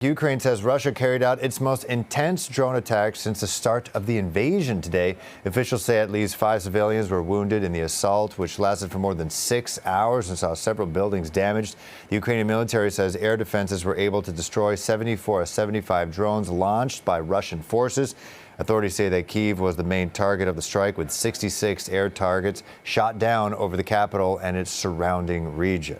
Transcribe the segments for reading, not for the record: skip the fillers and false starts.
Ukraine says Russia carried out its most intense drone attack since the start of the invasion today. Officials say at least 5 civilians were wounded in the assault, which lasted for more than 6 hours and saw several buildings damaged. The Ukrainian military says air defenses were able to destroy 74 of 75 drones launched by Russian forces. Authorities say that Kyiv was the main target of the strike, with 66 air targets shot down over the capital and its surrounding region.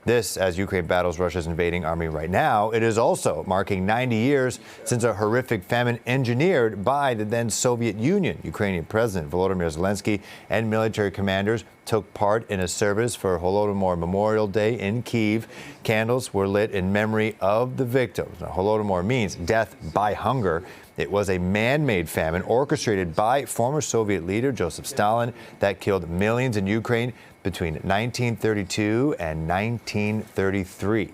This, as Ukraine battles Russia's invading army right now, it is also marking 90 years since a horrific famine engineered by the then Soviet Union. Ukrainian President Volodymyr Zelensky and military commanders took part in a service for Holodomor Memorial Day in Kyiv. Candles were lit in memory of the victims. Now, Holodomor means death by hunger. It was a man-made famine orchestrated by former Soviet leader Joseph Stalin that killed millions in Ukraine between 1932 and 1933.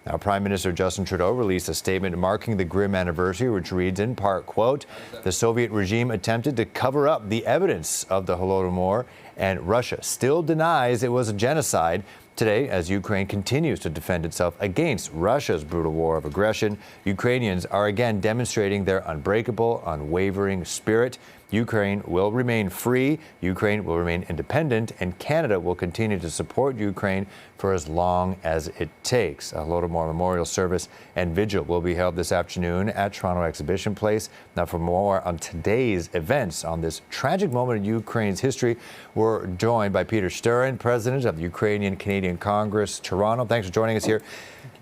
Now, Prime Minister Justin Trudeau released a statement marking the grim anniversary, which reads in part, quote, "The Soviet regime attempted to cover up the evidence of the Holodomor, and Russia still denies it was a genocide." Today, as Ukraine continues to defend itself against Russia's brutal war of aggression, Ukrainians are again demonstrating their unbreakable, unwavering spirit. Ukraine will remain free, Ukraine will remain independent, and Canada will continue to support Ukraine for as long as it takes. A Holodomor Memorial Service and Vigil will be held this afternoon at Toronto Exhibition Place. Now, for more on today's events on this tragic moment in Ukraine's history, we're joined by Peter Sturin, President of the Ukrainian Canadian Congress, Toronto. Thanks for joining us here.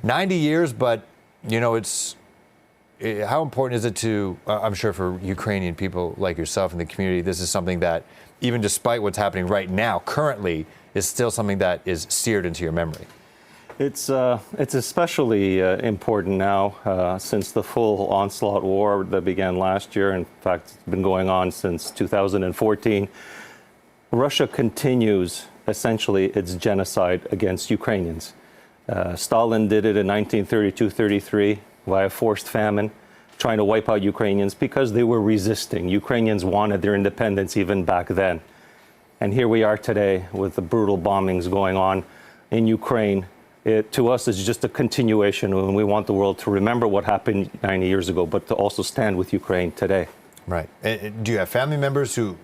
90 years, but, you know, how important is it to, I'm sure for Ukrainian people like yourself in the community, this is something that, even despite what's happening right now, currently, is still something that is seared into your memory? It's especially important now since the full onslaught war that began last year. In fact, it's been going on since 2014. Russia continues essentially its genocide against Ukrainians. Stalin did it in 1932-33 via forced famine, trying to wipe out Ukrainians because they were resisting. Ukrainians wanted their independence even back then. And here we are today with the brutal bombings going on in Ukraine. It, to us, is just a continuation, and we want the world to remember what happened 90 years ago, but to also stand with Ukraine today. Right. Do you have family members who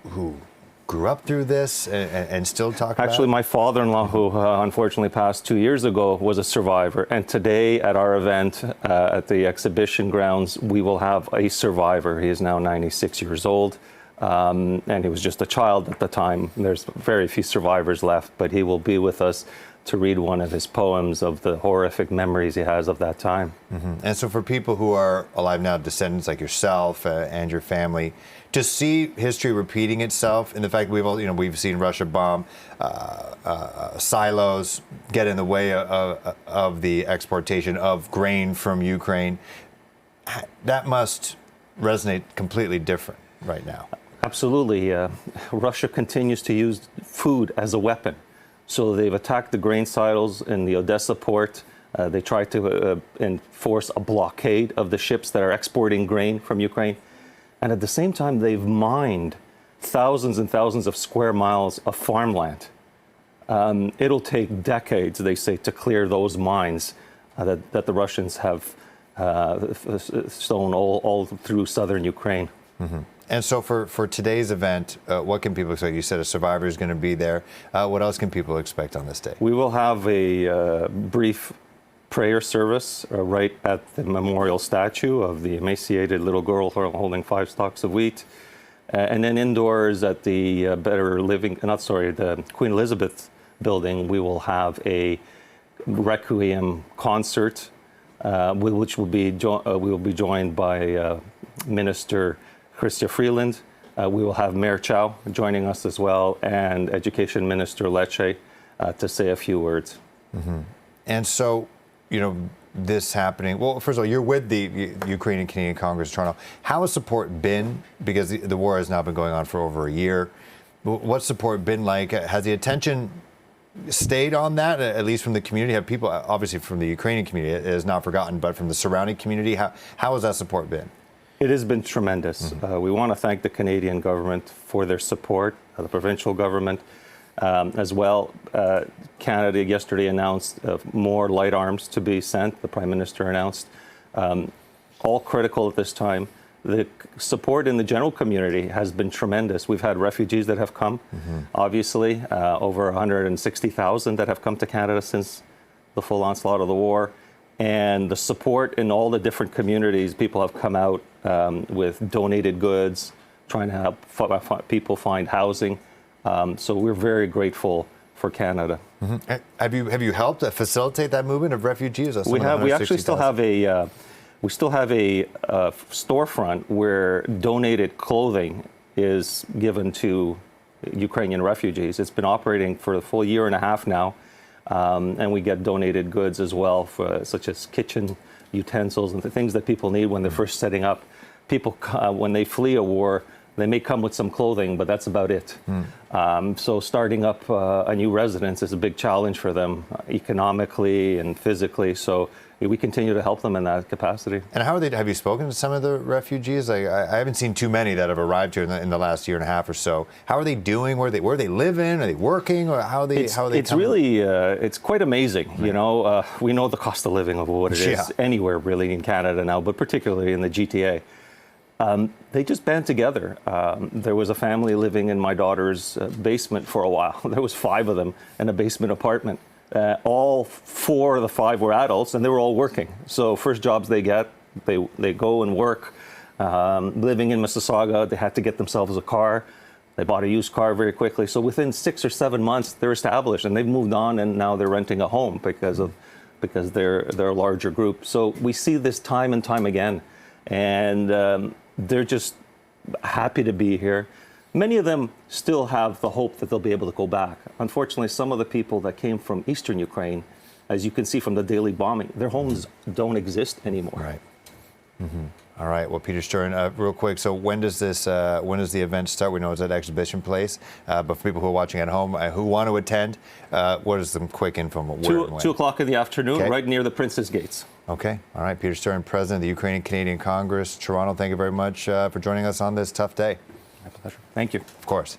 grew up through this and still talk about it? Actually, my father-in-law, who unfortunately passed 2 years ago, was a survivor. And today at our event at the exhibition grounds, we will have a survivor. He is now 96 years old, and he was just a child at the time. There's very few survivors left, but he will be with us to read one of his poems of the horrific memories he has of that time. Mm-hmm. And so for people who are alive now, descendants like yourself and your family, to see history repeating itself, and the fact that we've seen Russia bomb silos, get in the way of the exportation of grain from Ukraine, that must resonate completely different right now. Absolutely. Russia continues to use food as a weapon. So they've attacked the grain silos in the Odessa port. They tried to enforce a blockade of the ships that are exporting grain from Ukraine. And at the same time, they've mined thousands and thousands of square miles of farmland. It'll take decades, they say, to clear those mines that the Russians have stolen all through southern Ukraine. Mm-hmm. And so for today's event, what can people expect? You said a survivor is going to be there. What else can people expect on this day? We will have a brief prayer service right at the memorial statue of the emaciated little girl holding 5 stalks of wheat. And then indoors at the the Queen Elizabeth building, we will have a requiem concert, which will be we will be joined by Minister Chrystia Freeland. We will have Mayor Chow joining us as well, and Education Minister Lecce to say a few words. Mm-hmm. And so, this happening, well, first of all, you're with the Ukrainian Canadian Congress Toronto. How has support been? Because the war has now been going on for over a year. What's support been like? Has the attention stayed on that, at least from the community? Have people, obviously from the Ukrainian community, it is not forgotten, but from the surrounding community, how has that support been? It has been tremendous. Mm-hmm. We want to thank the Canadian government for their support, the provincial government as well. Canada yesterday announced more light arms to be sent. The Prime Minister announced all critical at this time. The support in the general community has been tremendous. We've had refugees that have come, obviously, over 160,000 that have come to Canada since the full onslaught of the war. And the support in all the different communities, people have come out with donated goods, trying to help people find housing. So we're very grateful for Canada. Have you helped facilitate that movement of refugees? We have. We actually still have a storefront where donated clothing is given to Ukrainian refugees. It's been operating for a full year and a half now, and we get donated goods as well, such as kitchen utensils and the things that people need when they're first setting up. People, when they flee a war, they may come with some clothing, but that's about it. So starting up a new residence is a big challenge for them economically and physically. So we continue to help them in that capacity. And how are they? Have you spoken to some of the refugees? I haven't seen too many that have arrived here in the last year and a half or so. How are they doing? Where they live in? Are they working? Or how are they? It's really it's quite amazing. Right. You know, we know the cost of living of what it is anywhere really in Canada now, but particularly in the GTA. They just band together. There was a family living in my daughter's basement for a while. There was 5 of them in a basement apartment. All 4 of the 5 were adults, and they were all working. So first jobs they get, they go and work. Living in Mississauga, they had to get themselves a car. They bought a used car very quickly. So within 6 or 7 months, they're established, and they've moved on, and now they're renting a home because they're a larger group. So we see this time and time again, and they're just happy to be here. Many of them still have the hope that they'll be able to go back. Unfortunately, some of the people that came from eastern Ukraine, as you can see from the daily bombing, their homes don't exist anymore. Right. All right. Well, Peter Stern, real quick. So when does the event start? We know it's at Exhibition Place, but for people who are watching at home who want to attend, what is some quick info? 2 o'clock in the afternoon, right near the Prince's Gates. Okay. All right. Peter Stern, President of the Ukrainian Canadian Congress, Toronto. Thank you very much for joining us on this tough day. My pleasure. Thank you. Of course.